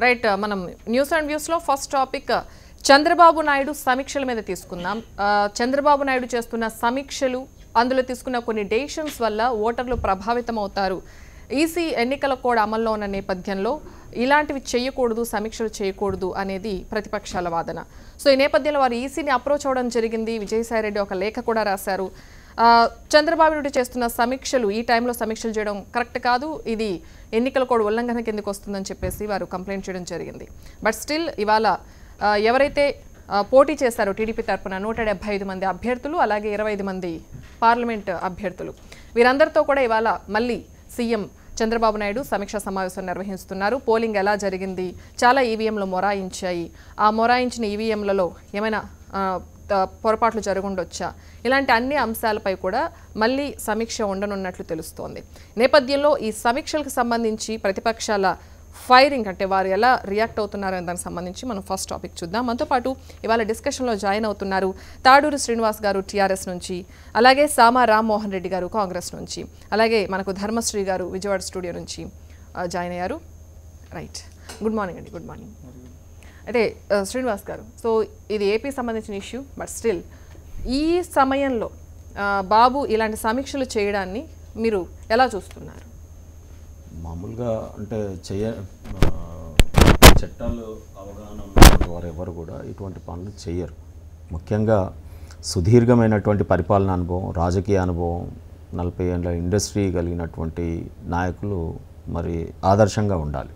Right మనం news and వ్యూస్లో first topic Chandrababu Naidu సమీక్షల మీద తీసుకుందాం. చంద్రబాబు నాయుడు చేస్తున్న సమీక్షలు, అందులో తీసుకున్న కొన్ని డెసిషన్స్ వల్ల ఓటర్లు ప్రభావితం అవుతారు. ఈసీ ఎన్నికల కోడ్ అమల్లో ఉన్న నేపథ్యంలో ఇలాంటివి చేయకూడదు, సమీక్షలు చేయకూడదు అనేది ప్రతిపక్షాల వాదన. సో ఈ నేపథ్యంలో వారు ఈసీని అప్రోచ్ అవ్వడం జరిగింది. విజయసాయిరెడ్డి ఒక లేఖ కూడా రాశారు. చంద్రబాబు నాయుడు చేస్తున్న సమీక్షలు, ఈ టైంలో సమీక్షలు చేయడం కరెక్ట్ కాదు, ఇది ఎన్నికల కోడ్ ఉల్లంఘన కిందకు వస్తుందని చెప్పేసి వారు కంప్లైంట్ చేయడం జరిగింది. బట్ స్టిల్ ఇవాళ ఎవరైతే పోటీ చేశారో టీడీపీ తరఫున 175 మంది అభ్యర్థులు, అలాగే 25 మంది పార్లమెంట్ అభ్యర్థులు, వీరందరితో కూడా ఇవాళ మళ్ళీ సీఎం చంద్రబాబు నాయుడు సమీక్షా సమావేశం నిర్వహిస్తున్నారు. పోలింగ్ ఎలా జరిగింది, చాలా ఈవీఎంలు మొరాయించాయి, ఆ మొరాయించిన ఈవీఎంలలో ఏమైనా పొరపాట్లు జరుగుండొచ్చా, ఇలాంటి అన్ని అంశాలపై కూడా మళ్ళీ సమీక్ష ఉండనున్నట్లు తెలుస్తోంది. నేపథ్యంలో ఈ సమీక్షలకు సంబంధించి ప్రతిపక్షాల ఫైరింగ్, అంటే వారు ఎలా రియాక్ట్ అవుతున్నారనే దానికి సంబంధించి మనం ఫస్ట్ టాపిక్ చూద్దాం. మనతో పాటు ఇవాళ డిస్కషన్లో జాయిన్ అవుతున్నారు తాడూరి శ్రీనివాస్ గారు టీఆర్ఎస్ నుంచి, అలాగే సామా రామ్మోహన్ రెడ్డి గారు కాంగ్రెస్ నుంచి, అలాగే మనకు ధర్మశ్రీ గారు విజయవాడ స్టూడియో నుంచి జాయిన్ అయ్యారు. రైట్, గుడ్ మార్నింగ్ అండి. Good morning. అయితే శ్రీనివాస్ గారు, సో ఇది ఏపీ సంబంధించిన ఇష్యూ, బట్ స్టిల్ ఈ సమయంలో బాబు ఇలాంటి సమీక్షలు చేయడాన్ని మీరు ఎలా చూస్తున్నారు? మామూలుగా అంటే చట్టాలు అవగాహన ఉన్న వారెవరు కూడా ఇటువంటి పనులు చేయరు. ముఖ్యంగా సుదీర్ఘమైనటువంటి పరిపాలన అనుభవం, రాజకీయ అనుభవం, 40 ఏళ్ళ ఇండస్ట్రీ కలిగినటువంటి నాయకులు మరి ఆదర్శంగా ఉండాలి.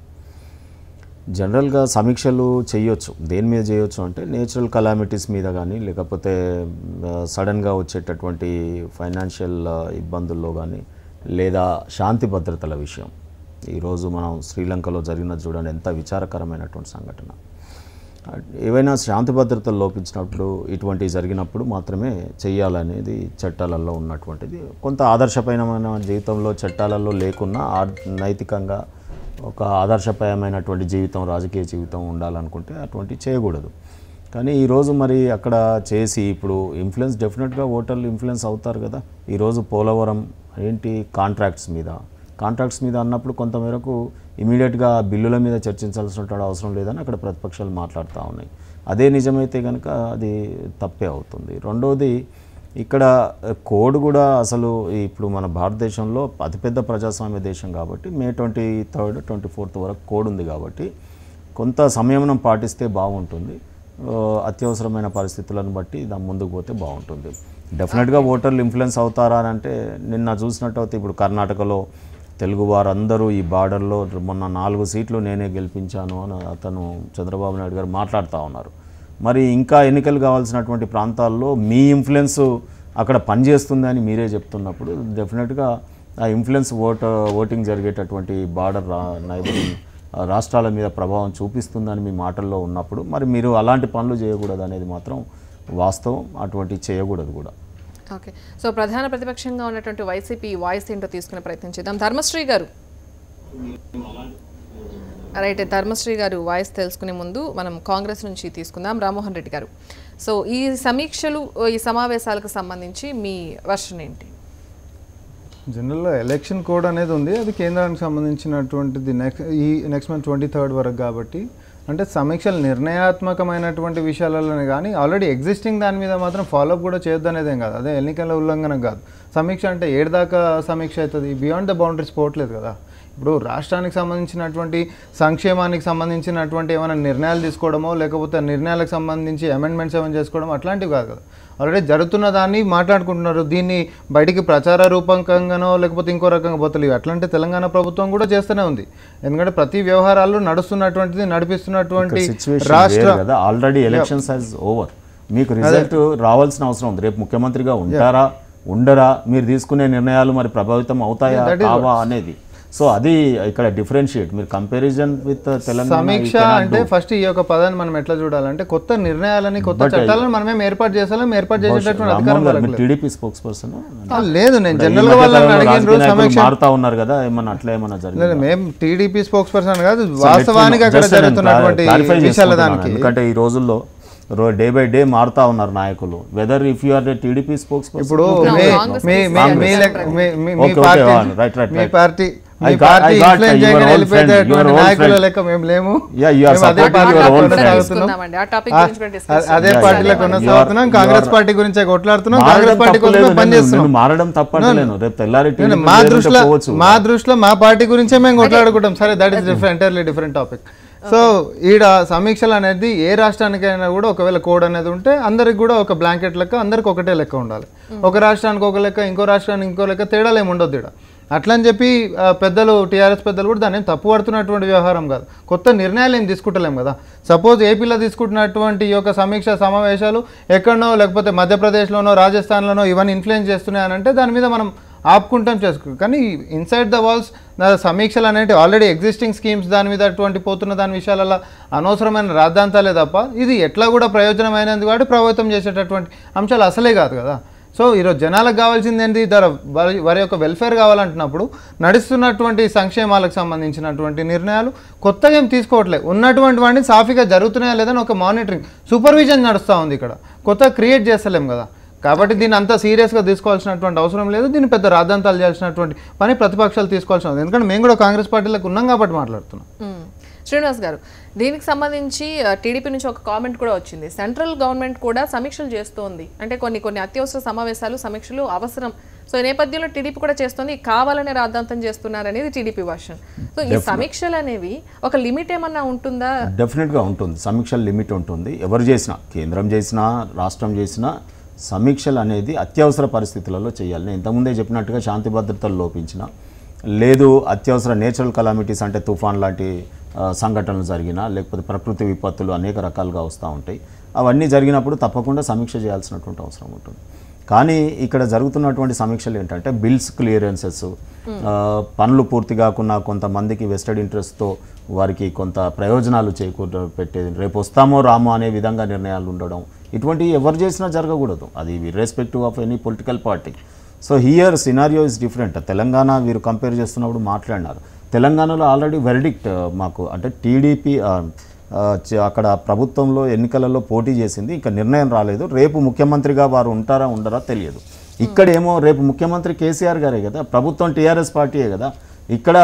జనరల్గా సమీక్షలు చేయొచ్చు. దేని మీద చేయొచ్చు అంటే నేచురల్ కలామిటీస్ మీద కానీ, లేకపోతే సడన్గా వచ్చేటటువంటి ఫైనాన్షియల్ ఇబ్బందుల్లో కానీ, లేదా శాంతి భద్రతల విషయం. ఈరోజు మనం శ్రీలంకలో జరిగినది చూడండి, ఎంత విచారకరమైనటువంటి సంఘటన. ఏవైనా శాంతి భద్రతలు లోపించినప్పుడు, ఇటువంటివి జరిగినప్పుడు మాత్రమే చేయాలనేది చట్టాలలో ఉన్నటువంటిది. కొంత ఆదర్శపరమైన జీవితంలో చట్టాలలో లేకున్నా నైతికంగా ఒక ఆదర్శపరమైనటువంటి జీవితం, రాజకీయ జీవితం ఉండాలనుకుంటే అటువంటి చేయకూడదు. కానీ ఈరోజు మరి అక్కడ చేసి ఇప్పుడు ఇన్ఫ్లుయెన్స్, డెఫినెట్గా ఓటర్లు ఇన్ఫ్లుయెన్స్ అవుతారు కదా. ఈరోజు పోలవరం ఏంటి, కాంట్రాక్ట్స్ మీద అన్నప్పుడు కొంతమేరకు ఇమీడియట్గా బిల్లుల మీద చర్చించాల్సినటువంటి అవసరం లేదని అక్కడ ప్రతిపక్షాలు మాట్లాడుతూ ఉన్నాయి. అదే నిజమైతే కనుక అది తప్పే అవుతుంది. రెండవది, ఇక్కడ కోడ్ కూడా అసలు ఇప్పుడు మన భారతదేశంలో అతిపెద్ద ప్రజాస్వామ్య దేశం కాబట్టి మే 23rd, 24th వరకు కోడ్ ఉంది కాబట్టి కొంత సంయమనం పాటిస్తే బాగుంటుంది. అత్యవసరమైన పరిస్థితులను బట్టి దాని ముందుకు పోతే బాగుంటుంది. డెఫినెట్గా ఓటర్లు ఇన్ఫ్లుయెన్స్ అవుతారా అని అంటే, నిన్న చూసినట్టయితే ఇప్పుడు కర్ణాటకలో తెలుగు వారందరూ ఈ బార్డర్లో మొన్న 4 సీట్లు నేనే గెలిపించాను అని అతను చంద్రబాబు నాయుడు గారు మాట్లాడుతూ ఉన్నారు. మరి ఇంకా ఎన్నికలు కావాల్సినటువంటి ప్రాంతాల్లో మీ ఇన్ఫ్లుయెన్స్ అక్కడ పనిచేస్తుందని మీరే చెప్తున్నప్పుడు డెఫినెట్గా ఆ ఇన్ఫ్లుయెన్స్ ఓటింగ్ జరిగేటటువంటి బార్డర్ నైబరింగ్ రాష్ట్రాల మీద ప్రభావం చూపిస్తుందని మీ మాటల్లో ఉన్నప్పుడు మరి మీరు అలాంటి పనులు చేయకూడదు అనేది మాత్రం వాస్తవం. అటువంటివి చేయకూడదు కూడా. ఓకే, సో ప్రధాన ప్రతిపక్షంగా ఉన్నటువంటి వైసీపీ వాయిస్ ఏంటో తీసుకునే ప్రయత్నం చేద్దాం. ధర్మశ్రీ గారు. రైట్, ధర్మశ్రీ గారు వాయిస్ తెలుసుకునే ముందు మనం కాంగ్రెస్ నుంచి తీసుకుందాం. రామ్మోహన్ రెడ్డి గారు, సో ఈ సమీక్షలు, ఈ సమావేశాలకు సంబంధించి మీ వర్షన్ ఏంటి? జనరల్గా ఎలక్షన్ కోడ్ అనేది ఉంది, అది కేంద్రానికి సంబంధించినటువంటిది. నెక్స్ట్ మంత్ 23rd వరకు కాబట్టి, అంటే సమీక్షలు నిర్ణయాత్మకమైనటువంటి విషయాలలోనే కానీ ఆల్రెడీ ఎగ్జిస్టింగ్ దాని మీద మాత్రం ఫాలోఅప్ కూడా చేయొద్దు అనేదేం కాదు. అదే ఎన్నికల ఉల్లంఘన కాదు. సమీక్ష అంటే ఏడాకా సమీక్ష అవుతుంది, బియాండ్ ద బౌండరీస్ పోవట్లేదు కదా. ఇప్పుడు రాష్ట్రానికి సంబంధించినటువంటి సంక్షేమానికి సంబంధించినటువంటి ఏమైనా నిర్ణయాలు తీసుకోవడమో, లేకపోతే నిర్ణయాలకు సంబంధించి అమెండ్మెంట్స్ ఏమైనా చేసుకోవడం అట్లాంటివి కాదు కదా. ఆల్రెడీ జరుగుతున్న దాన్ని మాట్లాడుకుంటున్నారు. దీన్ని బయటికి ప్రచార రూపకంగానో లేకపోతే ఇంకో రకంగా పోతలేవు. అట్లాంటి తెలంగాణ ప్రభుత్వం కూడా చేస్తూనే ఉంది. ఎందుకంటే ప్రతి వ్యవహారాలు నడుస్తున్నటువంటిది, నడిపిస్తున్నటువంటి రాష్ట్ర ఆల్రెడీ ఎలక్షన్స్ హస్ ఓవర్. మీకు రిజల్ట్ రావాల్సిన అవసరం ఉంది. రేపు ముఖ్యమంత్రిగా ఉంటారా ఉండరా, మీరు తీసుకునే నిర్ణయాలు మరి ప్రభావితం అవుతాయా కావా అనేది. సో అది ఇక్కడ డిఫరెన్షియేట్. మీరు కంపారిజన్ విత్ తెలంగాణ సమీక్ష అంటే ఫస్ట్ ఈ యొక్క పదాన్ని మనం ఎట్లా చూడాలంటే, కొత్త నిర్ణయాలని, కొత్త చట్టాలను మనమేం ఏర్పాటు చేసాం, ఏర్పాటు చేసేటటువంటి అధికారం టీడీపీ స్పోక్స్ పర్సన్ లేదు. నేను జనరల్ గా వాళ్ళని అడిగిన సమీక్ష మారుతా ఉన్నారు కదా, ఏమన్నా అట్లా ఏమన్నా జరిగింది? మేము టీడీపీ స్పోక్స్ పర్సన్ కాదు, వాస్తవానికి అక్కడ జరుగుతున్నటువంటి విషయాల దానికి. ఎందుకంటే ఈ రోజుల్లో డే బై డే మారుతా ఉన్నారు నాయకులు. Whether if you are TDP spokes person, ఇప్పుడు మీ పార్టీ మీ పార్టీ ఇన్ఫ్లుయెన్స్ చేయగానే వెళ్ళిపోయేటటువంటి నాయకుల లెక్క మేము లేము. అదే పార్టీలో కొనసాగుతున్నాం, కాంగ్రెస్ పార్టీ గురించే కొట్లాడుతున్నాం, కాంగ్రెస్ పార్టీ కోసం పనిచేస్తున్నాం. మారడం తప్పట్లేదు. రేపు తెల్లారి మా దృష్టిలో మా పార్టీ గురించే మేము కొట్లాడుకుంటాం. సరే, that is entirely different topic. So ఈడ సమీక్షలు అనేది ఏ రాష్ట్రానికైనా కూడా ఒకవేళ కోడ్ అనేది ఉంటే అందరికి కూడా ఒక బ్లాంకెట్ లెక్క, అందరికి ఒకటే లెక్క ఉండాలి. ఒక రాష్ట్రానికి ఒక లెక్క, ఇంకో రాష్ట్రానికి ఇంకో లెక్క, తేడాలు ఏమి ఉండొద్దు ఈడ. అట్లని చెప్పి పెద్దలు, టీఆర్ఎస్ పెద్దలు కూడా దాన్ని తప్పు పడుతున్నటువంటి వ్యవహారం కాదు. కొత్త నిర్ణయాలు ఏం తీసుకుంటలేం కదా. సపోజ్ ఏపీలో తీసుకుంటున్నటువంటి ఈ యొక్క సమీక్ష సమావేశాలు ఎక్కడనో, లేకపోతే మధ్యప్రదేశ్లోనో, రాజస్థాన్లోనో ఇవన్నీ ఇన్ఫ్లుయెన్స్ చేస్తున్నాయనంటే దాని మీద మనం ఆపుకుంటాం, చేసుకుంటాం. కానీ ఇన్సైడ్ ద వాల్స్ సమీక్షలు అనేవి ఆల్రెడీ ఎగ్జిస్టింగ్ స్కీమ్స్ దాని మీద అటువంటి పోతున్న దాని విషయాలలో అనవసరమైన రాద్ధాంతాలే తప్ప ఇది ఎట్లా కూడా ప్రయోజనమైనది కాబట్టి ప్రభావితం చేసేటటువంటి అంశాలు అసలే కాదు కదా. సో ఈరోజు జనాలకు కావాల్సింది ఏంటి? వారి యొక్క వెల్ఫేర్ కావాలంటున్నప్పుడు నడుస్తున్నటువంటి సంక్షేమాలకు సంబంధించినటువంటి నిర్ణయాలు కొత్తగా ఏం తీసుకోవట్లేదు. ఉన్నటువంటి వాడిని సాఫీగా జరుగుతున్నాయా లేదని ఒక మానిటరింగ్, సూపర్విజన్ నడుస్తూ ఉంది. ఇక్కడ కొత్తగా క్రియేట్ చేస్తలేం కదా. కాబట్టి దీన్ని అంత సీరియస్గా తీసుకోవాల్సినటువంటి అవసరం లేదు. దీన్ని పెద్ద రాద్ధాంతాలు చేయాల్సినటువంటి పని ప్రతిపక్షాలు తీసుకోవాల్సిన, ఎందుకంటే మేము కూడా కాంగ్రెస్ పార్టీలకు ఉన్నాం కాబట్టి మాట్లాడుతున్నాం. శ్రీనివాస్ గారు, దీనికి సంబంధించి టీడీపీ నుంచి ఒక కామెంట్ కూడా వచ్చింది. సెంట్రల్ గవర్నమెంట్ కూడా సమీక్షలు చేస్తోంది, అంటే కొన్ని అత్యవసర సమావేశాలు, సమీక్షలు అవసరం. సో ఈ నేపథ్యంలో టీడీపీ కూడా చేస్తుంది, కావాలనే రాద్ధాంతం చేస్తున్నారనేది టీడీపీ వర్షన్. సో ఈ సమీక్షలు అనేవి ఒక లిమిట్ ఏమన్నా ఉంటుందా? డెఫినెట్గా ఉంటుంది. సమీక్షల లిమిట్ ఉంటుంది. ఎవరు చేసినా, కేంద్రం చేసినా, రాష్ట్రం చేసినా సమీక్షలు అనేది అత్యవసర పరిస్థితులలో చేయాలి. నేను ఇంతకుముందే చెప్పినట్టుగా శాంతి భద్రతలు లోపించిన, లేదు అత్యవసర నేచురల్ కలామిటీస్ అంటే తుఫాన్ లాంటి సంఘటనలు జరిగినా, లేకపోతే ప్రకృతి విపత్తులు అనేక రకాలుగా వస్తూ ఉంటాయి. అవన్నీ జరిగినప్పుడు తప్పకుండా సమీక్ష చేయాల్సినటువంటి అవసరం ఉంటుంది. కానీ ఇక్కడ జరుగుతున్నటువంటి సమీక్షలు ఏంటంటే బిల్స్ క్లియరెన్సెస్, పనులు పూర్తి కాకుండా కొంతమందికి వెస్టెడ్ ఇంట్రెస్ట్తో వారికి కొంత ప్రయోజనాలు చేకూర పెట్టేది, రేపు వస్తామో రామో అనే విధంగా నిర్ణయాలు ఉండడం, ఇటువంటివి ఎవరు చేసినా జరగకూడదు. అది irrespective of any political party. So here scenario is different. Telangana వీరు కంపేర్ చేస్తున్నప్పుడు మాట్లాడినారు. తెలంగాణలో ఆల్రెడీ వెర్డిక్ట్ మాకు, అంటే టీడీపీ అక్కడ ప్రభుత్వంలో ఎన్నికలలో పోటీ చేసింది, ఇంకా నిర్ణయం రాలేదు. రేపు ముఖ్యమంత్రిగా వారు ఉంటారా ఉండరా తెలియదు. ఇక్కడేమో రేపు ముఖ్యమంత్రి కేసీఆర్ గారే కదా, ప్రభుత్వం టీఆర్ఎస్ పార్టీయే కదా. ఇక్కడ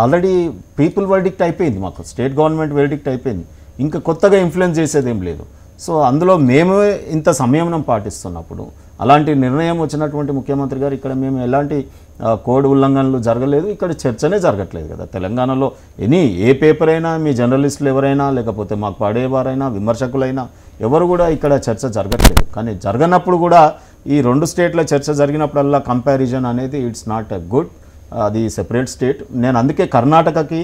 ఆల్రెడీ పీపుల్ వెర్డిక్ట్ అయిపోయింది, మాకు స్టేట్ గవర్నమెంట్ వెర్డిక్ట్ అయిపోయింది. ఇంకా కొత్తగా ఇన్ఫ్లుయెన్స్ చేసేదేం లేదు. సో అందులో మేము ఇంత సంయమనం పాటిస్తున్నప్పుడు అలాంటి నిర్ణయం వచ్చినటువంటి ముఖ్యమంత్రి గారు ఇక్కడ మేము ఎలాంటి కోడ్ ఉల్లంఘనలు జరగలేదు, ఇక్కడ చర్చనే జరగట్లేదు కదా. తెలంగాణలో ఏ పేపర్ అయినా, మీ జర్నలిస్టులు ఎవరైనా, లేకపోతే మాకు పడేవారైనా, విమర్శకులైనా ఎవరు కూడా ఇక్కడ చర్చ జరగట్లేదు. కానీ జరగనప్పుడు కూడా ఈ రెండు స్టేట్ల చర్చ జరిగినప్పుడల్లా కంపారిజన్ అనేది ఇట్స్ నాట్ ఎ గుడ్. అది సెపరేట్ స్టేట్. నేను అందుకే కర్ణాటకకి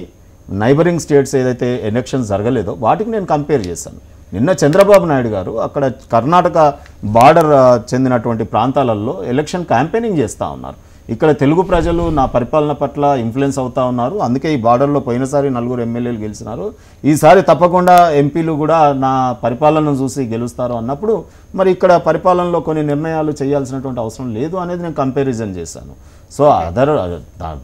నైబరింగ్ స్టేట్స్ ఏదైతే ఎలక్షన్స్ జరగలేదో వాటికి నేను కంపేర్ చేశాను. నిన్న చంద్రబాబు నాయుడు గారు అక్కడ కర్ణాటక బార్డర్ చెందినటువంటి ప్రాంతాలలో ఎలక్షన్ క్యాంపెయినింగ్ చేస్తూ ఉన్నారు. ఇక్కడ తెలుగు ప్రజలు నా పరిపాలన పట్ల ఇన్ఫ్లుయెన్స్ అవుతూ ఉన్నారు, అందుకే ఈ బార్డర్లో పోయినసారి 4 ఎమ్మెల్యేలు గెలిచినారు, ఈసారి తప్పకుండా ఎంపీలు కూడా నా పరిపాలనను చూసి గెలుస్తారు అన్నప్పుడు మరి ఇక్కడ పరిపాలనలో కొన్ని నిర్ణయాలు చేయాల్సినటువంటి అవసరం లేదు అనేది నేను కంపారిజన్ చేశాను. సో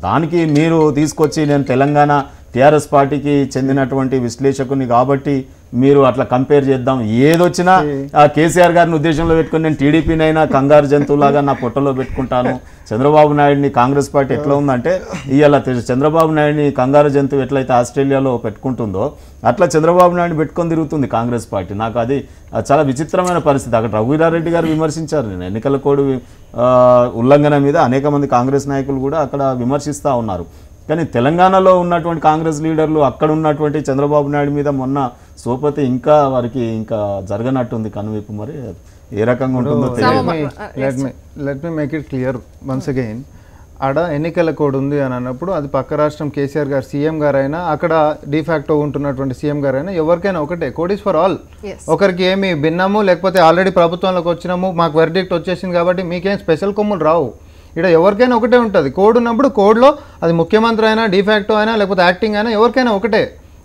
దానికి మీరు తీసుకొచ్చి నేను తెలంగాణ టీఆర్ఎస్ పార్టీకి చెందినటువంటి విశ్లేషకుని కాబట్టి మీరు అట్లా కంపేర్ చేద్దాం, ఏదొచ్చినా కేసీఆర్ గారిని ఉద్దేశంలో పెట్టుకుని నేను టీడీపీనైనా కంగారు జంతువులాగా నా పొట్టలో పెట్టుకుంటాను. చంద్రబాబు నాయుడిని కాంగ్రెస్ పార్టీ ఎట్లా ఉందంటే ఇవాళ చంద్రబాబు నాయుడిని కంగారు జంతువు ఎట్లయితే ఆస్ట్రేలియాలో పెట్టుకుంటుందో అట్లా చంద్రబాబు నాయుడిని పెట్టుకొని తిరుగుతుంది కాంగ్రెస్ పార్టీ. నాకు అది చాలా విచిత్రమైన పరిస్థితి. అక్కడ రఘువీరారెడ్డి గారు విమర్శించారు, నేను ఎన్నికల కోడ్ ఉల్లంఘన మీద అనేక మంది కాంగ్రెస్ నాయకులు కూడా అక్కడ విమర్శిస్తూ ఉన్నారు. కానీ తెలంగాణలో ఉన్నటువంటి కాంగ్రెస్ లీడర్లు అక్కడ ఉన్నటువంటి చంద్రబాబు నాయుడు మీద మొన్న సోపతి ఇంకా వారికి ఇంకా జరగనట్టుంది కనువిప్పు. మరి ఏ రకంగా ఉంటుందో తెలియదు. Let me make it clear once again. ఆడ ఎన్నికల కోడ్ ఉంది అని అన్నప్పుడు అది పక్క రాష్ట్రం కేసీఆర్ గారు సీఎం గారైనా, అక్కడ డిఫాక్టో ఉంటున్నటువంటి సీఎం గారైనా ఎవరికైనా ఒకటే, కోడ్ ఈస్ ఫర్ ఆల్. ఒకరికి ఏమి భిన్నము, లేకపోతే ఆల్రెడీ ప్రభుత్వంలోకి వచ్చినాము మాకు వెర్డిక్ట్ వచ్చేసింది కాబట్టి మీకేం స్పెషల్ కొమ్ములు రావు. ఇక్కడ ఎవరికైనా ఒకటే ఉంటుంది. కోడ్ ఉన్నప్పుడు కోడ్లో అది ముఖ్యమంత్రి అయినా, డిఫాక్టో అయినా, లేకపోతే యాక్టింగ్ అయినా ఎవరికైనా ఒకటే.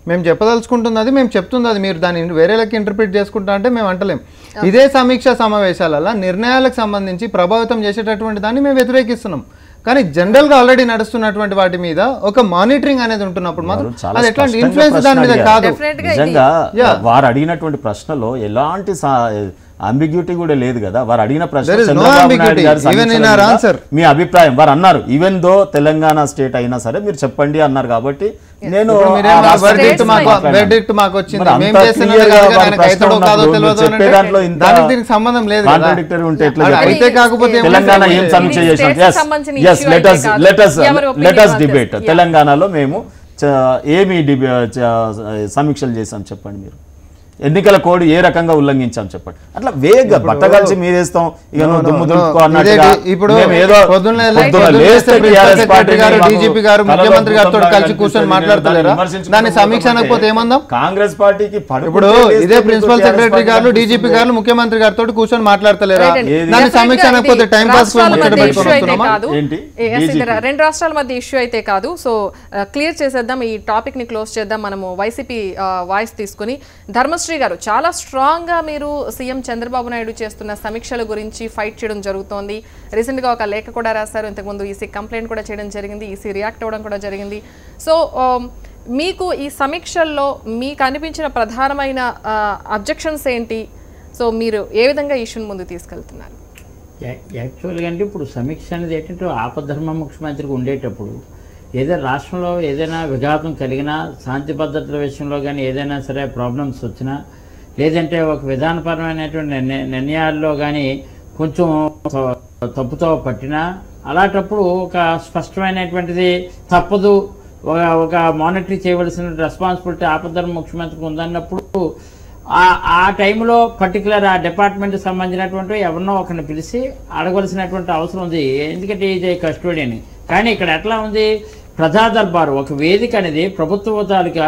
మేము చెప్పదలుచుకుంటుంది అది, మేము చెప్తుంది అది, మీరు దాన్ని వేరే లెక్క ఇంటర్ప్రిట్ చేసుకుంటా అంటే మేము అంటలేం. ఇదే సమీక్షా సమావేశాలలో నిర్ణయాలకు సంబంధించి ప్రభావితం చేసేటటువంటి దాన్ని మేము వ్యతిరేకిస్తున్నాం. కానీ జనరల్ గా ఆల్రెడీ నడుస్తున్నటువంటి వాటి మీద ఒక మానిటరింగ్ అనేది ఉంటున్నప్పుడు మాత్రం అది ఎట్లాంటి ఇన్ఫ్లుయెన్స్ దాని మీద కాదు. నిజంగా వారు అడిగినటువంటి ప్రశ్నలో ఎలాంటి అంబిగ్యూటీ కూడా లేదు కదా. వారు అడిగిన ప్రశ్న చంద్రబాబు నాయుడు గారు మీ అభిప్రాయం వారు అన్నారు, ఈవెన్ దో తెలంగాణ స్టేట్ అయినా సరే మీరు చెప్పండి అన్నారు. కాబట్టి నేను సంబంధం లేదు. తెలంగాణ ఏం సమీక్ష చేసినాం, లెట్ us డిబేట్. తెలంగాణలో మేము ఏమి సమీక్షలు చేసాం చెప్పండి. మీరు ఎన్నికల కోడ్ ఏ రకంగా ఉల్లంఘించాం చెప్పండి. అట్లా వేగ బట్టగాల్చి మీరేస్తాం ఇక నువ్వు దుమ్ము దులుపుకో అన్నట్టుగా. ఇప్పుడు డీజీపీ గారు ముఖ్యమంత్రి గారితో కలిసి కూర్చొని మాట్లాడతలేరా? దాన్ని సమీక్ష అనకపోతే ఏమందాం? కాంగ్రెస్ పార్టీకి ఇప్పుడు ఇదే ప్రిన్సిపల్ సెక్రటరీ గారు డీజీపీ గారు ముఖ్యమంత్రి గారితో కూర్చొని మాట్లాడతలేరా? దాన్ని సమీక్ష అనకపోతే టైం పాస్ రెండు రాష్ట్రాల మధ్య ఇష్యూ అయితే కాదు. సో క్లియర్ చేసేద్దాం, ఈ టాపిక్ ని క్లోజ్ చేద్దాం. మనము వైసీపీ వాయిస్ తీసుకుని ధర్మశ్రీ గారు, చాలా స్ట్రాంగ్ గా మీరు సీఎం చంద్రబాబు నాయుడు చేస్తున్న సమీక్షల గురించి ఫైట్ చేయడం జరుగుతోంది. రీసెంట్ గా ఒక లేఖ కూడా రాశారు, ఇంతకుముందు ఈసీ కంప్లైంట్ కూడా చేయడం జరిగింది, ఈసీ రియాక్ట్ అవ్వడం కూడా జరిగింది. సో మీకు ఈ సమీక్షల్లో మీకు అనిపించిన ప్రధానమైన అబ్జెక్షన్స్ ఏంటి? సో మీరు ఏ విధంగా ఇష్యూని ముందు తీసుకెళ్తున్నారు? యాక్చువల్గా అంటే ఇప్పుడు సమీక్ష అనేది ఏంటంటే ఆపద్ధర్మ ముఖ్యమంత్రికి ఉండేటప్పుడు ఏదైనా రాష్ట్రంలో ఏదైనా విఘాతం కలిగినా, శాంతి భద్రతల విషయంలో కానీ ఏదైనా సరే ప్రాబ్లమ్స్ వచ్చినా, లేదంటే ఒక విధానపరమైనటువంటి నిర్ణయాల్లో కానీ కొంచెం తప్పుతో పట్టినా, అలాంటప్పుడు ఒక స్పష్టమైనటువంటిది తప్పదు, ఒక మానిటరీ చేయవలసిన రెస్పాన్సిబిలిటీ ఆపద్ధర్మ ముఖ్యమంత్రికి ఉందన్నప్పుడు ఆ టైంలో పర్టికులర్ ఆ డిపార్ట్మెంట్కి సంబంధించినటువంటి ఎవరినో ఒకరిని పిలిచి అడగవలసినటువంటి అవసరం ఉంది. ఎందుకంటే ఇది కస్టోడియన్. కానీ ఇక్కడ ఎట్లా ఉంది, ప్రజా దర్బారు ఒక వేదిక అనేది ప్రభుత్వ తాలూకా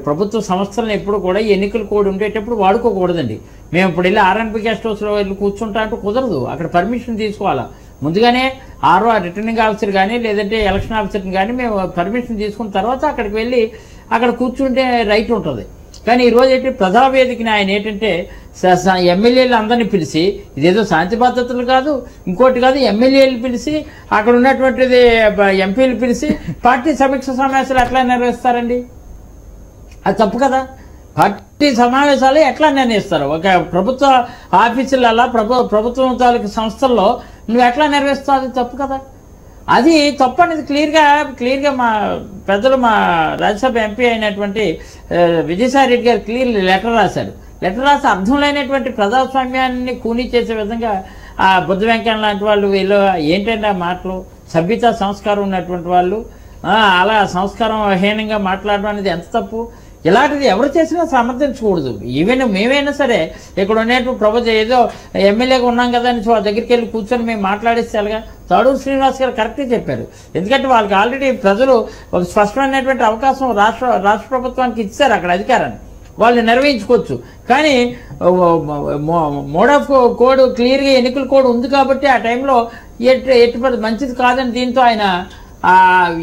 ప్రభుత్వ సంస్థలను ఎప్పుడు కూడా ఎన్నికల కోడ్ ఉండేటప్పుడు వాడుకోకూడదండి. మేము ఇప్పుడు వెళ్ళి ఆర్ఎన్పి గెస్ట్ హౌస్లో వెళ్ళి కూర్చుంటా అంటే కుదరదు. అక్కడ పర్మిషన్ తీసుకోవాలా. ముందుగానే రిటర్నింగ్ ఆఫీసర్ కానీ లేదంటే ఎలక్షన్ ఆఫీసర్ని కానీ మేము పర్మిషన్ తీసుకున్న తర్వాత అక్కడికి వెళ్ళి అక్కడ కూర్చుంటే రైట్ ఉంటుంది. కానీ ఈరోజు ఏంటి ప్రజావేదికని ఆయన ఏంటంటే ఎమ్మెల్యేలు అందరినీ పిలిచి, ఇదేదో శాంతి భద్రతలు కాదు ఇంకోటి కాదు, ఎమ్మెల్యేలు పిలిచి అక్కడ ఉన్నటువంటిది ఎంపీలు పిలిచి పార్టీ సమీక్ష సమావేశాలు ఎట్లా నిర్వహిస్తారండి? అది తప్పు కదా. పార్టీ సమావేశాలు ఎట్లా నిర్ణయిస్తారు? ఒక ప్రభుత్వ ఆఫీసులలో ప్రభుత్వం తాలూకు సంస్థల్లో నువ్వు ఎట్లా నిర్వహిస్తావు? అది తప్పు కదా. అది తప్పు అనేది క్లియర్గా మా పెద్దలు, మా రాజ్యసభ ఎంపీ అయినటువంటి విజయసాయి రెడ్డి గారు క్లియర్ లెటర్ రాశారు. లెటర్ రాసి అర్థం లేనటువంటి ప్రజాస్వామ్యాన్ని కూనీ చేసే విధంగా ఆ బుద్ధ వెంకయ్య లాంటి వాళ్ళు వీళ్ళు ఏంటంటే ఆ మాటలు, సభ్యత సంస్కారం ఉన్నటువంటి వాళ్ళు అలా సంస్కారం హీనంగా మాట్లాడడం అనేది ఎంత తప్పు. ఇలాంటిది ఎవరు చేసినా సమర్థించకూడదు. ఈవెన్ మేమైనా సరే ఇక్కడ ఉండేటువంటి ప్రభుత్వం ఏదో ఎమ్మెల్యేగా ఉన్నాం కదా అని వాళ్ళ దగ్గరికి వెళ్ళి కూర్చొని మేము మాట్లాడేసేలాగా తాడూరు శ్రీనివాస్ గారు కరెక్ట్గా చెప్పారు. ఎందుకంటే వాళ్ళకి ఆల్రెడీ ప్రజలు ఒక స్పష్టమైనటువంటి అవకాశం రాష్ట్ర ప్రభుత్వానికి ఇచ్చారు అక్కడ అధికారాన్ని, వాళ్ళు నిర్వహించుకోవచ్చు. కానీ మోడ్ ఆఫ్ కోడ్ క్లియర్గా ఎన్నికల కోడ్ ఉంది కాబట్టి ఆ టైంలో ఎట్టి మంచిది కాదని దీంతో ఆయన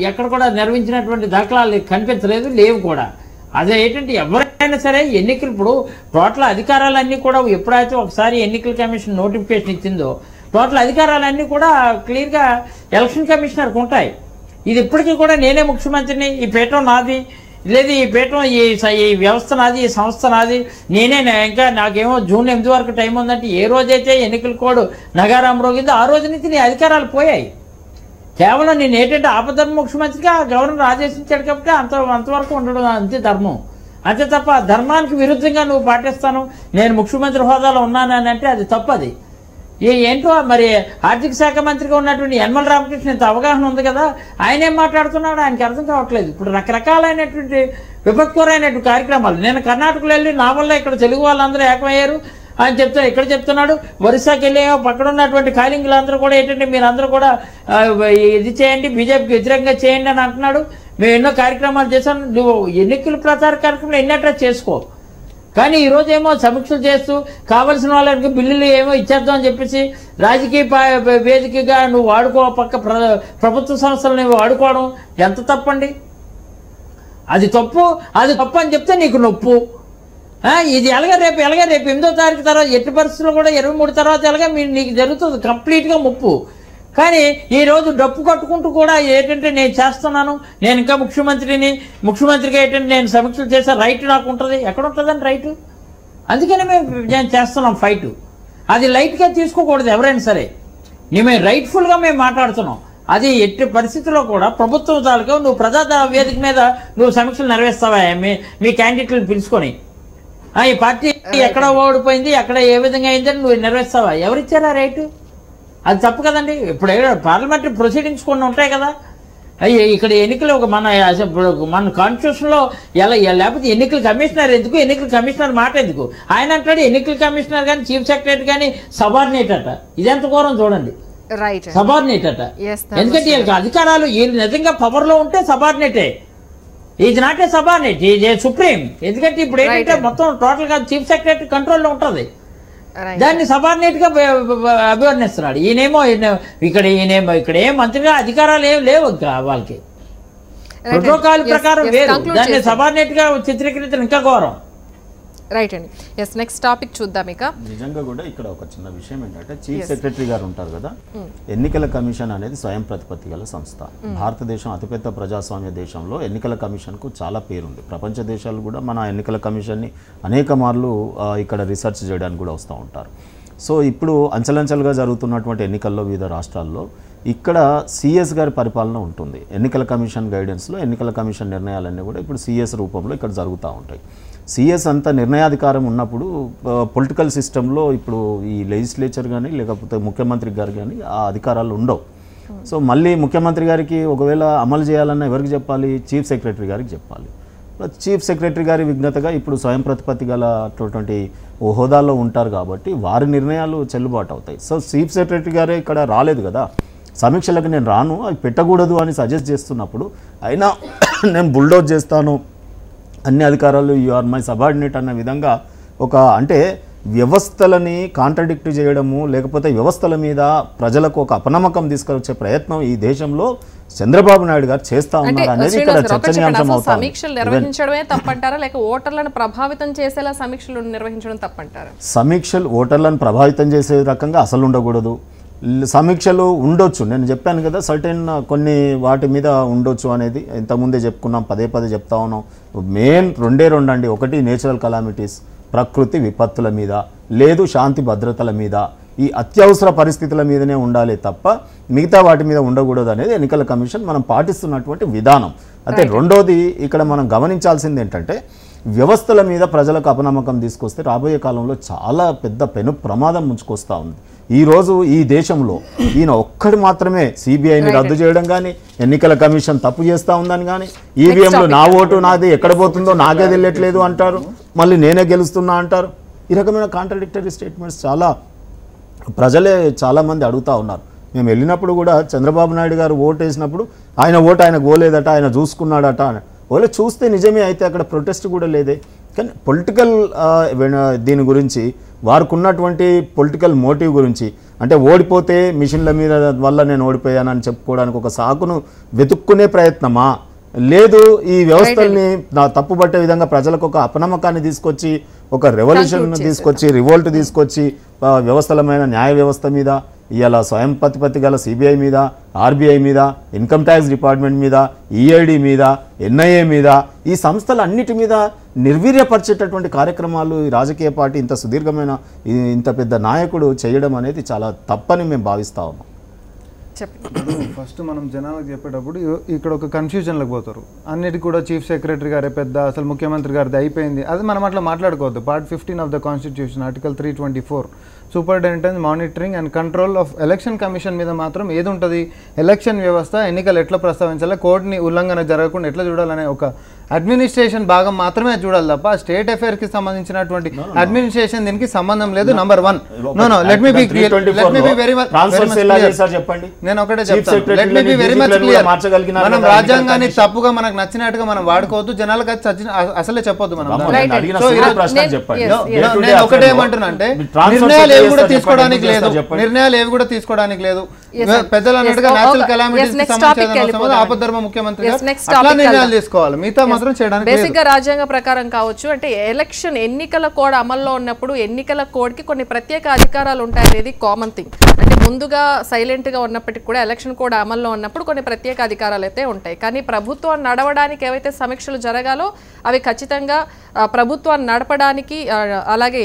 ఎక్కడ కూడా నిర్వహించినటువంటి దాఖలాలు కనిపించలేదు, లేవు కూడా. అదే ఏంటంటే ఎవరైనా సరే ఎన్నికలు ఇప్పుడు టోటల్ అధికారాలన్నీ కూడా ఎప్పుడైతే ఒకసారి ఎన్నికల కమిషన్ నోటిఫికేషన్ ఇచ్చిందో టోటల్ అధికారాలన్నీ కూడా క్లియర్గా ఎలక్షన్ కమిషనర్కి ఉంటాయి. ఇది ఇప్పటికీ కూడా నేనే ముఖ్యమంత్రిని, ఈ పీఠం నాది, లేదు ఈ పీఠం ఈ వ్యవస్థ నాది, ఈ సంస్థ నాది, నేనే ఇంకా నాకేమో జూన్ 8 వరకు టైం ఉందంటే ఏ రోజైతే ఎన్నికల కోడ్ నగారాం రోగిందో ఆ రోజు నుంచి నీ అధికారాలు పోయాయి. కేవలం నేను ఏంటంటే ఆపద్ధర్మ ముఖ్యమంత్రిగా గవర్నర్ ఆదేశించాడు కాబట్టి అంతవరకు ఉండడం అంతే ధర్మం. అంతే తప్ప ధర్మానికి విరుద్ధంగా నువ్వు పాటిస్తాను, నేను ముఖ్యమంత్రి హోదాలో ఉన్నానని అంటే అది తప్పది. ఏంటో మరి ఆర్థిక శాఖ మంత్రిగా ఉన్నటువంటి యనమల రామకృష్ణ ఇంత అవగాహన ఉంది కదా, ఆయన ఏం మాట్లాడుతున్నాడు ఆయనకి అర్థం కావట్లేదు. ఇప్పుడు రకరకాలైనటువంటి విపత్కరమైనటువంటి కార్యక్రమాలు, నేను కర్ణాటకలో వెళ్ళి నా వల్ల ఇక్కడ తెలుగు వాళ్ళందరూ ఏకమయ్యారు అని ఇక్కడ చెప్తున్నాడు. ఒరిస్సాకి వెళ్ళి పక్కన ఉన్నటువంటి కాలింగులందరూ కూడా ఏంటంటే మీరందరూ కూడా ఇది చేయండి, బీజేపీకి వ్యతిరేకంగా చేయండి అని అంటున్నాడు. మేము ఎన్నో కార్యక్రమాలు చేశాం. నువ్వు ఎన్నికల ప్రచార కార్యక్రమాలు ఎన్నట్లా చేసుకో, కానీ ఈరోజు ఏమో సమీక్షలు చేస్తూ కావలసిన వాళ్ళకి బిల్లులు ఏమో ఇచ్చేద్దాం అని చెప్పేసి రాజకీయ వేదికగా నువ్వు వాడుకో, పక్క ప్రభుత్వ సంస్థలు నువ్వు వాడుకోవడం ఎంత తప్పండి. అది తప్పు అని చెప్తే నీకు నొప్పు. ఇది ఎలాగ రేపు 8వ తారీఖు తర్వాత ఎట్టి పరిస్థితుల్లో కూడా 23 తర్వాత ఎలాగ నీకు జరుగుతుంది కంప్లీట్గా ముప్పు. కానీ ఈరోజు డప్పు కట్టుకుంటూ కూడా ఏంటంటే నేను చేస్తున్నాను, నేను ఇంకా ముఖ్యమంత్రిగా ఏంటంటే నేను సమీక్షలు చేసే రైట్ నాకు ఉంటుంది. ఎక్కడ ఉంటుందండి రైటు? అందుకని నేను చేస్తున్నాం ఫైటు. అది లైట్గా తీసుకోకూడదు ఎవరైనా సరే. మేము రైట్ఫుల్గా మేము మాట్లాడుతున్నాం. అది ఎట్టి పరిస్థితుల్లో కూడా ప్రభుత్వం తాలూకా నువ్వు ప్రజా వేదిక మీద నువ్వు సమీక్షలు నెరవేర్స్తావా మీ క్యాండిడేట్లను పిలుచుకొని? ఈ పార్టీ ఎక్కడ ఓడిపోయింది, ఎక్కడ ఏ విధంగా అయిందని నువ్వు నెరవేర్స్తావా? ఎవరిచ్చారా రైటు? అది తప్పు కదండి. ఇప్పుడు పార్లమెంటరీ ప్రొసీడింగ్స్ కొన్ని ఉంటాయి కదా. ఇక్కడ ఎన్నికలు ఒక మన కాన్స్టిట్యూషన్లో ఎలా, లేకపోతే ఎన్నికల కమిషనర్ ఎందుకు, ఎన్నికల కమిషనర్ మాట ఎందుకు? ఆయన అంటాడు ఎన్నికల కమిషనర్ కానీ చీఫ్ సెక్రటరీ కానీ సబార్డినేట్ అట. ఇదెంత ఘోరం చూడండి. సబార్డినేట్ అట. ఎందుకంటే వీళ్ళకి అధికారాలు వీళ్ళు నిజంగా పవర్లో ఉంటే సబార్డినేటే. Is not a subordinate, is a supreme. ఎందుకంటే ఇప్పుడు ఏంటంటే మొత్తం టోటల్గా చీఫ్ సెక్రటరీ కంట్రోల్లో ఉంటుంది. దాన్ని సబార్డినేట్ గా అభివర్ణిస్తున్నాడు. ఈయనేమో ఇక్కడ ఏం మంత్రిగా అధికారాలు ఏం లేవు ఇంకా వాళ్ళకి. ప్రోటోకాల్ ప్రకారం వేరు, దాన్ని సబార్డినేట్ గా చిత్రీకరించడం ఇంకా ఘోరం. రైట్ అండి. ఎస్, నెక్స్ట్ టాపిక్ చూద్దాం. ఇక నిజంగా కూడా ఇక్కడ ఒక చిన్న విషయం ఏంటంటే చీఫ్ సెక్రటరీ గారు ఉంటారు కదా, ఎన్నికల కమిషన్ అనేది స్వయం ప్రతిపత్తి గల సంస్థ. భారతదేశం అతిపెద్ద ప్రజాస్వామ్య దేశంలో ఎన్నికల కమిషన్కు చాలా పేరుంది. ప్రపంచ దేశాలు కూడా మన ఎన్నికల కమిషన్ని అనేక మార్లు ఇక్కడ రీసెర్చ్ చేయడానికి కూడా వస్తూ ఉంటారు. సో ఇప్పుడు అంచెలంచెలుగా జరుగుతున్నటువంటి ఎన్నికల్లో వివిధ రాష్ట్రాల్లో ఇక్కడ సిఎస్ గారి పరిపాలన ఉంటుంది. ఎన్నికల కమిషన్ గైడెన్స్లో ఎన్నికల కమిషన్ నిర్ణయాలన్నీ కూడా ఇప్పుడు సిఎస్ రూపంలో ఇక్కడ జరుగుతూ ఉంటాయి. సిఎస్ అంత నిర్ణయాధికారం ఉన్నప్పుడు పొలిటికల్ సిస్టంలో ఇప్పుడు ఈ లెజిస్లేచర్ కానీ లేకపోతే ముఖ్యమంత్రి గారు కానీ ఆ అధికారాలు ఉండవు. సో మళ్ళీ ముఖ్యమంత్రి గారికి ఒకవేళ అమలు చేయాలన్నా ఎవరికి చెప్పాలి? చీఫ్ సెక్రటరీ గారికి చెప్పాలి. చీఫ్ సెక్రటరీ గారి విజ్ఞతగా ఇప్పుడు స్వయం ప్రతిపత్తి గల అటువంటి హోదాల్లో ఉంటారు కాబట్టి వారి నిర్ణయాలు చెల్లుబాటు అవుతాయి. సో చీఫ్ సెక్రటరీ గారే ఇక్కడ రాలేదు కదా, సమీక్షలకు నేను రాను, అవి పెట్టకూడదు అని సజెస్ట్ చేస్తున్నప్పుడు అయినా నేను బుల్డోజ్ చేస్తాను, అన్ని అధికారాలు యు ఆర్ మై సబార్డినేట్ అన్న విధంగా ఒక అంటే వ్యవస్థలని కాంట్రడిక్ట్ చేయడము, లేకపోతే వ్యవస్థల మీద ప్రజలకు ఒక అపనమ్మకం తీసుకొచ్చే ప్రయత్నం ఈ దేశంలో చంద్రబాబు నాయుడు గారు చేస్తా ఉన్నారు అనేది ఇక్కడ చర్చనీయాంశం అవుతుంది. సమీక్షలు నిర్వహించడమే తప్పంటారా, లేక ఓటర్లను ప్రభావితం చేసేలా సమీక్షలు నిర్వహించడం తప్పంటారా? సమీక్షలు ఓటర్లను ప్రభావితం చేసే రకంగా అసలు ఉండకూడదు. సమీక్షలు ఉండొచ్చు, నేను చెప్పాను కదా సర్టెన్ కొన్ని వాటి మీద ఉండొచ్చు అనేది ఇంతకుముందే చెప్పుకున్నాం, పదే చెప్తా ఉన్నాం. మెయిన్ రెండు అండి. ఒకటి నేచురల్ కలామిటీస్, ప్రకృతి విపత్తుల మీద, లేదు శాంతి భద్రతల మీద, ఈ అత్యవసర పరిస్థితుల మీదనే ఉండాలి తప్ప మిగతా వాటి మీద ఉండకూడదు అనేది ఎన్నికల కమిషన్ మనం పాటిస్తున్నటువంటి విధానం. అయితే రెండోది ఇక్కడ మనం గమనించాల్సింది ఏంటంటే వ్యవస్థల మీద ప్రజలకు అపనమ్మకం తీసుకొస్తే రాబోయే కాలంలో చాలా పెద్ద పెను ప్రమాదం ముంచుకొస్తూ ఉంది. ఈరోజు ఈ దేశంలో ఈయన ఒక్కడు మాత్రమే సిబిఐని రద్దు చేయడం కానీ, ఎన్నికల కమిషన్ తప్పు చేస్తూ ఉందని కానీ, ఈవీఎంలో నా ఓటు నాది ఎక్కడ పోతుందో నాకే తెలియట్లేదు అంటారు, మళ్ళీ నేనే గెలుస్తున్నా అంటారు. ఈ రకమైన కాంట్రడిక్టరీ స్టేట్మెంట్స్ చాలా ప్రజలే చాలామంది అడుగుతూ ఉన్నారు. మేము వెళ్ళినప్పుడు కూడా చంద్రబాబు నాయుడు గారు ఓటు వేసినప్పుడు ఆయన ఓటు ఆయనకు పోలేదట, ఆయన చూసుకున్నాడట. ఓలే చూస్తే నిజమే, అయితే అక్కడ ప్రొటెస్ట్ కూడా లేదే. కానీ పొలిటికల్ దీని గురించి వారికి ఉన్నటువంటి పొలిటికల్ మోటివ్ గురించి అంటే ఓడిపోతే మిషన్ల మీద వల్ల నేను ఓడిపోయానని చెప్పుకోవడానికి ఒక సాకును వెతుక్కునే ప్రయత్నమా, లేదు ఈ వ్యవస్థల్ని తప్పుపట్టే విధంగా ప్రజలకు ఒక అపనమ్మకాన్ని తీసుకొచ్చి ఒక రెవల్యూషన్ తీసుకొచ్చి రివోల్ట్ తీసుకొచ్చి వ్యవస్థలమైన న్యాయ వ్యవస్థ మీద, ఇవాళ స్వయం ప్రతిపత్తి గల సిబిఐ మీద, ఆర్బీఐ మీద, ఇన్కమ్ ట్యాక్స్ డిపార్ట్మెంట్ మీద, ఈఐడి మీద, ఎన్ఐఏ మీద, ఈ సంస్థలన్నిటి మీద నిర్వీర్యపరిచేటటువంటి కార్యక్రమాలు ఈ రాజకీయ పార్టీ ఇంత సుదీర్ఘమైన ఇంత పెద్ద నాయకుడు చేయడం అనేది చాలా తప్పని మేము భావిస్తా ఉన్నాం. ఫస్ట్ మనం జనాలకు చెప్పేటప్పుడు ఇక్కడ ఒక కన్ఫ్యూజన్లకు పోతారు. అన్నిటి కూడా చీఫ్ సెక్రటరీ గారే పెద్ద, అసలు ముఖ్యమంత్రి గారిది అయిపోయింది, అది మనం అట్లా మాట్లాడుకోవద్దు. Part 15 of the constitution article 324 superintendent monitoring and control of election commission మీద మాత్రం ఏది ఉంటుంది, ఎలక్షన్ వ్యవస్థ, ఎన్నికలు ఎట్లా ప్రస్తావించాలి, కోడ్ని ఉల్లంఘన జరగకుండా ఎట్లా చూడాలనే ఒక అడ్మినిస్ట్రేషన్ భాగం మాత్రమే చూడాలి తప్ప స్టేట్ అఫేర్ కి సంబంధించినటువంటి అడ్మినిస్ట్రేషన్ దీనికి సంబంధం లేదు. Number 1 no let me be very much చెప్పండి. నేను ఒకటే చెప్తాను, let me be very much clear. మనం రాజ్యాంగాన్ని తప్పుగా మనకు నచ్చినట్టుగా మనం వాడుకోవద్దు, జనాలకు అసలే చెప్పొద్దు. మనం నేను ఒకటే ఏమంటున్నా అంటే నిర్ణయాలు ఏవి కూడా తీసుకోవడానికి లేదు, నిర్ణయాలు ఏవి కూడా తీసుకోవడానికి లేదు. పెద్దలు అన్నట్టుగా నేచురల్ కెలామిటీస్ కి సంబంధించిన ఆపద్ధర్మ ముఖ్యమంత్రి అట్లా నిర్ణయాలు తీసుకోవాలి. మిగతా మాత్రం చేయడానికి బేసిక్ గా రాజ్యాంగ ప్రకారం కావచ్చు, అంటే ఎలక్షన్ ఎన్నికల కోడ్ అమల్లో ఉన్నప్పుడు ఎన్నికల కోడ్ కి కొన్ని ప్రత్యేక అధికారాలు ఉంటాయనేది కామన్ థింగ్. అంటే ముందుగా సైలెంట్ గా ఉన్నప్పటికీ కూడా ఎలక్షన్ కోడ్ అమల్లో ఉన్నప్పుడు కొన్ని ప్రత్యేక అధికారాలు అయితే ఉంటాయి. కానీ ప్రభుత్వం నడవడానికి ఏవైతే సమీక్షలు జరగాలో అవి ఖచ్చితంగా ప్రభుత్వాన్ని నడపడానికి అలాగే